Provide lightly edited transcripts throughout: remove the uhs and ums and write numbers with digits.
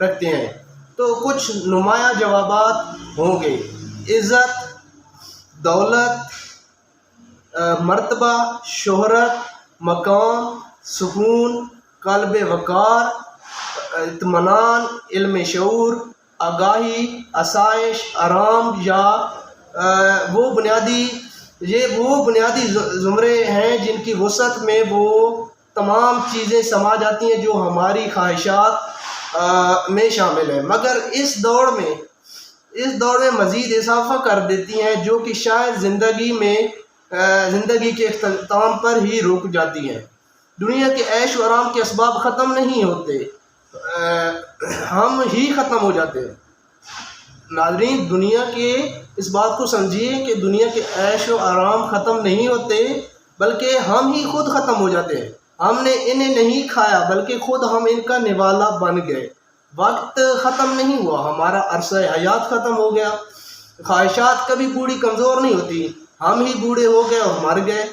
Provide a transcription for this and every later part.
رکھتے ہیں تو کچھ نمایاں جوابات ہوں گے: عزت، دولت، مرتبہ، شہرت، مقام، سکون، قلب وقار، اطمینان، علم شعور، آگاہی، آسائش، آرام، یا وہ بنیادی زمرے ہیں جن کی وسعت میں وہ تمام چیزیں سما جاتی ہیں جو ہماری خواہشات میں شامل ہیں، مگر اس دوڑ میں مزید اضافہ کر دیتی ہیں جو کہ شاید زندگی کے اختتام پر ہی رک جاتی ہیں۔ دنیا کے عیش و آرام کے اسباب ختم نہیں ہوتے، ہم ہی ختم ہو جاتے ہیں۔ ناظرین، دنیا کے اس بات کو سمجھیے کہ دنیا کے عیش و آرام ختم نہیں ہوتے بلکہ ہم ہی خود ختم ہو جاتے ہیں۔ ہم نے انہیں نہیں کھایا بلکہ خود ہم ان کا نوالا بن گئے۔ وقت ختم نہیں ہوا، ہمارا عرصہ حیات ختم ہو گیا۔ خواہشات کبھی بوڑھی کمزور نہیں ہوتی، ہم ہی بوڑھے ہو گئے اور مر گئے۔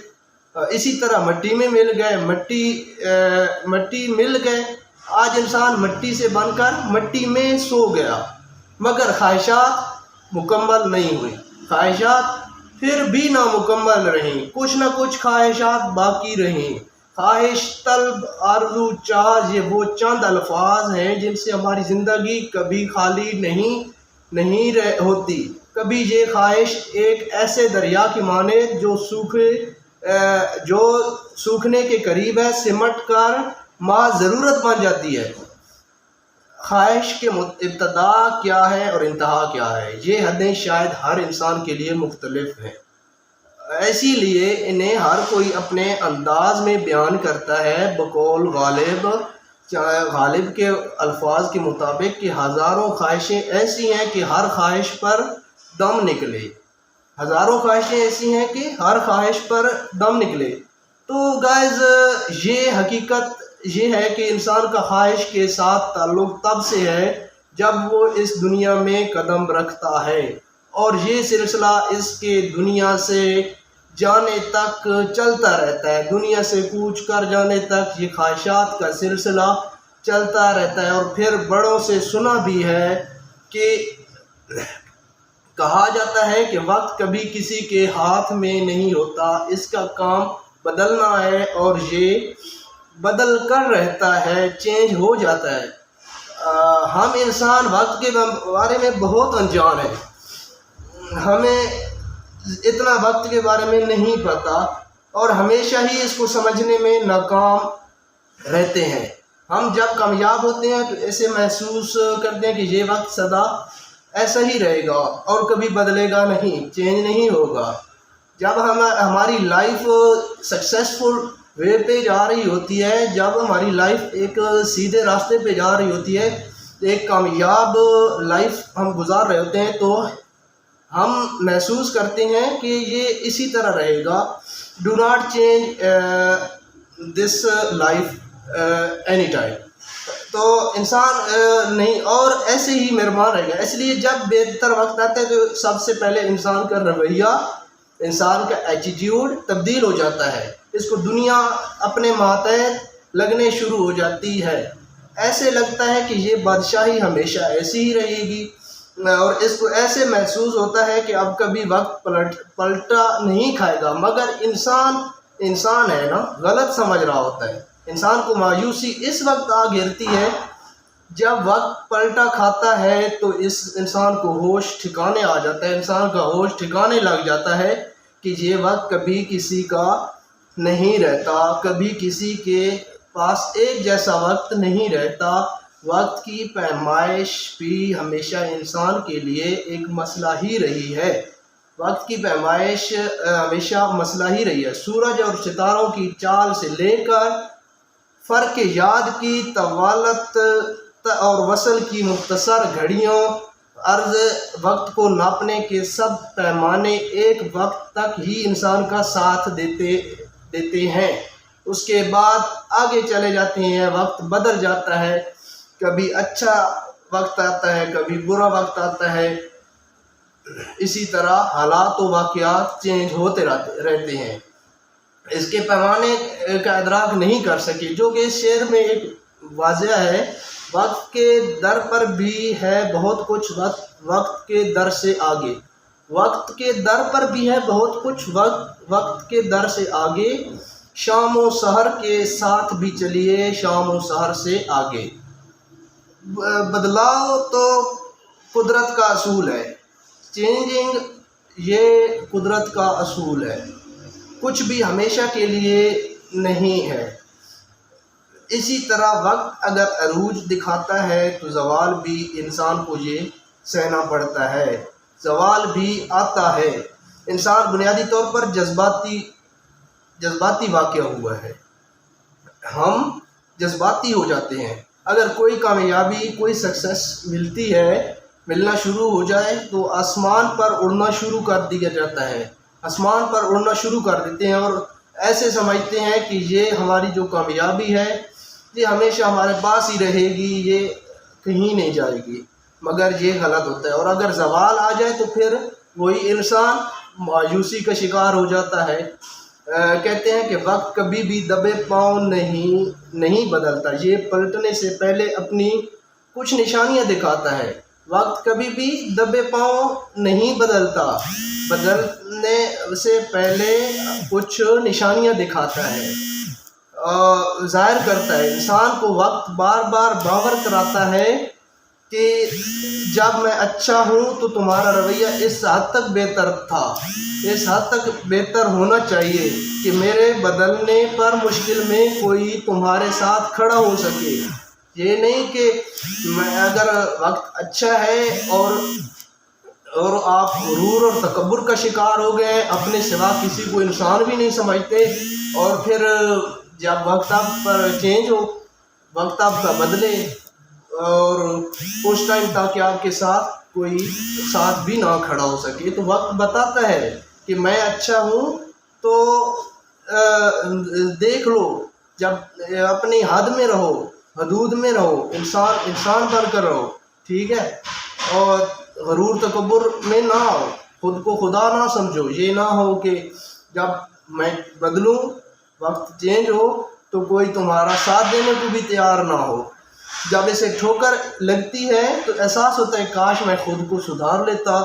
اسی طرح مٹی میں مل گئے، مٹی مل گئے۔ آج انسان مٹی سے بن کر مٹی میں سو گیا، مگر خواہشات مکمل نہیں ہوئی، خواہشات پھر بھی نامکمل رہیں، کچھ نہ کچھ خواہشات باقی رہیں۔ خواہش، طلب، آرزو، چاہ، یہ وہ چند الفاظ ہیں جن سے ہماری زندگی کبھی خالی نہیں ہوتی۔ کبھی یہ خواہش ایک ایسے دریا کی مانند جو سوکھنے کے قریب ہے سمٹ کر ماں ضرورت بن جاتی ہے۔ خواہش کے ابتدا کیا ہے اور انتہا کیا ہے، یہ حدیں شاید ہر انسان کے لیے مختلف ہیں، اسی لیے انہیں ہر کوئی اپنے انداز میں بیان کرتا ہے۔ بقول غالب کے الفاظ کے مطابق کہ ہزاروں خواہشیں ایسی ہیں کہ ہر خواہش پر دم نکلے، ہزاروں خواہشیں ایسی ہیں کہ ہر خواہش پر دم نکلے۔ تو گائز، یہ حقیقت یہ ہے کہ انسان کا خواہش کے ساتھ تعلق تب سے ہے جب وہ اس دنیا میں قدم رکھتا ہے، اور یہ سلسلہ اس کے دنیا سے جانے تک چلتا رہتا ہے۔ دنیا سے کوچ کر جانے تک یہ خواہشات کا سلسلہ چلتا رہتا ہے۔ اور پھر بڑوں سے سنا بھی ہے کہ کہا جاتا ہے کہ وقت کبھی کسی کے ہاتھ میں نہیں ہوتا، اس کا کام بدلنا ہے، اور یہ بدل کر رہتا ہے، چینج ہو جاتا ہے۔ ہم انسان وقت کے بارے میں بہت انجان ہیں، ہمیں اتنا وقت کے بارے میں نہیں پتہ، اور ہمیشہ ہی اس کو سمجھنے میں ناکام رہتے ہیں۔ ہم جب کامیاب ہوتے ہیں تو ایسے محسوس کرتے ہیں کہ یہ وقت سدا ایسا ہی رہے گا اور کبھی بدلے گا نہیں، چینج نہیں ہوگا۔ جب ہماری لائف سکسیسفل وے پہ جا رہی ہوتی ہے، جب ہماری لائف ایک سیدھے راستے پہ جا رہی ہوتی ہے، ایک کامیاب لائف ہم گزار رہے ہوتے ہیں، تو ہم محسوس کرتے ہیں کہ یہ اسی طرح رہے گا۔ Do not change this life any time. تو انسان نہیں، اور ایسے ہی مہربان رہے گا۔ اس لیے جب بہتر وقت آتا ہے تو سب سے پہلے انسان کا رویہ، انسان کا ایٹیٹیوڈ تبدیل ہو جاتا ہے، اس کو دنیا اپنے ماتحت لگنے شروع ہو جاتی ہے۔ ایسے لگتا ہے کہ یہ بادشاہی ہمیشہ ایسی ہی رہے گی، اور اس کو ایسے محسوس ہوتا ہے کہ اب کبھی وقت پلٹا نہیں کھائے گا، مگر انسان ہے نا، غلط سمجھ رہا ہوتا ہے۔ انسان کو مایوسی اس وقت آ گرتی ہے جب وقت پلٹا کھاتا ہے، تو اس انسان کو ہوش ٹھکانے آ جاتا ہے، انسان کا ہوش ٹھکانے لگ جاتا ہے کہ یہ وقت کبھی کسی کا نہیں رہتا، کبھی کسی کے پاس ایک جیسا وقت نہیں رہتا۔ وقت کی پیمائش بھی ہمیشہ انسان کے لیے ایک مسئلہ ہی رہی ہے، وقت کی پیمائش ہمیشہ مسئلہ ہی رہی ہے۔ سورج اور ستاروں کی چال سے لے کر فرق یاد کی طوالت اور وصل کی مختصر گھڑیوں، عرض وقت کو ناپنے کے سب پیمانے ایک وقت تک ہی انسان کا ساتھ دیتے ہیں، اس کے بعد آگے چلے جاتے ہیں، وقت بدل جاتا ہے، کبھی اچھا وقت آتا ہے، کبھی برا وقت آتا ہے، اسی طرح حالات و واقعات چینج ہوتے رہتے ہیں۔ اس کے پیمانے کا ادراک نہیں کر سکے، جو کہ اس شعر میں ایک واضح ہے وقت کے در پر بھی ہے بہت کچھ، وقت کے در سے آگے، وقت کے در پر بھی ہے بہت کچھ، وقت کے در سے آگے، شام و سحر کے ساتھ بھی چلیے شام و سحر سے آگے۔ بدلاؤ تو قدرت کا اصول ہے، چینجنگ یہ قدرت کا اصول ہے، کچھ بھی ہمیشہ کے لیے نہیں ہے۔ اسی طرح وقت اگر عروج دکھاتا ہے تو زوال بھی انسان کو یہ سہنا پڑتا ہے، زوال بھی آتا ہے۔ انسان بنیادی طور پر جذباتی واقعہ ہوا ہے، ہم جذباتی ہو جاتے ہیں۔ اگر کوئی کامیابی، کوئی سکسیس ملنا شروع ہو جائے تو آسمان پر اڑنا شروع کر دیا جاتا ہے، آسمان پر اڑنا شروع کر دیتے ہیں اور ایسے سمجھتے ہیں کہ یہ ہماری جو کامیابی ہے یہ ہمیشہ ہمارے پاس ہی رہے گی، یہ کہیں نہیں جائے گی، مگر یہ غلط ہوتا ہے۔ اور اگر زوال آ جائے تو پھر وہی انسان مایوسی کا شکار ہو جاتا ہے۔ کہتے ہیں کہ وقت کبھی بھی دبے پاؤں نہیں بدلتا، یہ پلٹنے سے پہلے اپنی کچھ نشانیاں دکھاتا ہے۔ وقت کبھی بھی دبے پاؤں نہیں بدلتا، بدلنے سے پہلے کچھ نشانیاں دکھاتا ہے، ظاہر کرتا ہے۔ انسان کو وقت بار بار باور کراتا ہے کہ جب میں اچھا ہوں تو تمہارا رویہ اس حد تک بہتر تھا، اس حد تک بہتر ہونا چاہیے کہ میرے بدلنے پر مشکل میں کوئی تمہارے ساتھ کھڑا ہو سکے۔ یہ نہیں کہ اگر وقت اچھا ہے اور آپ غرور اور تکبر کا شکار ہو گئے، اپنے سوا کسی کو انسان بھی نہیں سمجھتے، اور پھر جب وقت آپ پر چینج ہو، وقت آپ کا بدلے اور اس ٹائم تاکہ آپ کے ساتھ کوئی ساتھ بھی نہ کھڑا ہو سکے، تو وقت بتاتا ہے کہ میں اچھا ہوں تو دیکھ لو، جب اپنی حد میں رہو، حدود میں رہو، انسان بن کر رہو، ٹھیک ہے، اور غرور تکبر میں نہ آؤ، خود کو خدا نہ سمجھو۔ یہ نہ ہو کہ جب میں بدلوں، وقت چینج ہو تو کوئی تمہارا ساتھ دینے کو بھی تیار نہ ہو۔ جب اسے ٹھوکر لگتی ہے تو احساس ہوتا ہے کاش میں خود کو سدھار لیتا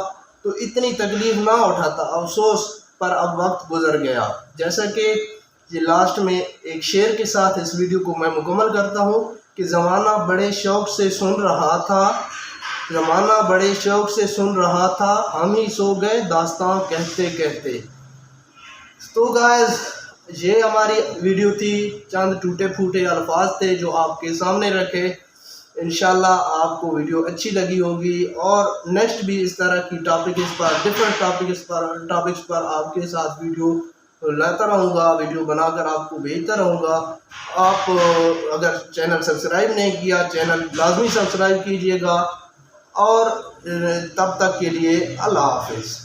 تو اتنی تکلیف نہ اٹھاتا، افسوس پر اب وقت گزر گیا۔ جیسا کہ یہ لاسٹ میں ایک شعر کے ساتھ اس ویڈیو کو میں مکمل کرتا ہوں کہ زمانہ بڑے شوق سے سن رہا تھا، زمانہ بڑے شوق سے سن رہا تھا، ہم ہی سو گئے داستاں کہتے کہتے۔ تو گائز یہ ہماری ویڈیو تھی، چند ٹوٹے پھوٹے الفاظ تھے جو آپ کے سامنے رکھے۔ انشاءاللہ آپ کو ویڈیو اچھی لگی ہوگی، اور نیکسٹ بھی اس طرح کی ٹاپکس پر، ڈفرینٹ ٹاپکس پر آپ کے ساتھ ویڈیو لاتا رہوں گا، ویڈیو بنا کر آپ کو بھیجتا رہوں گا۔ آپ اگر چینل سبسکرائب نہیں کیا، چینل لازمی سبسکرائب کیجیے گا، اور تب تک کے لیے اللہ حافظ۔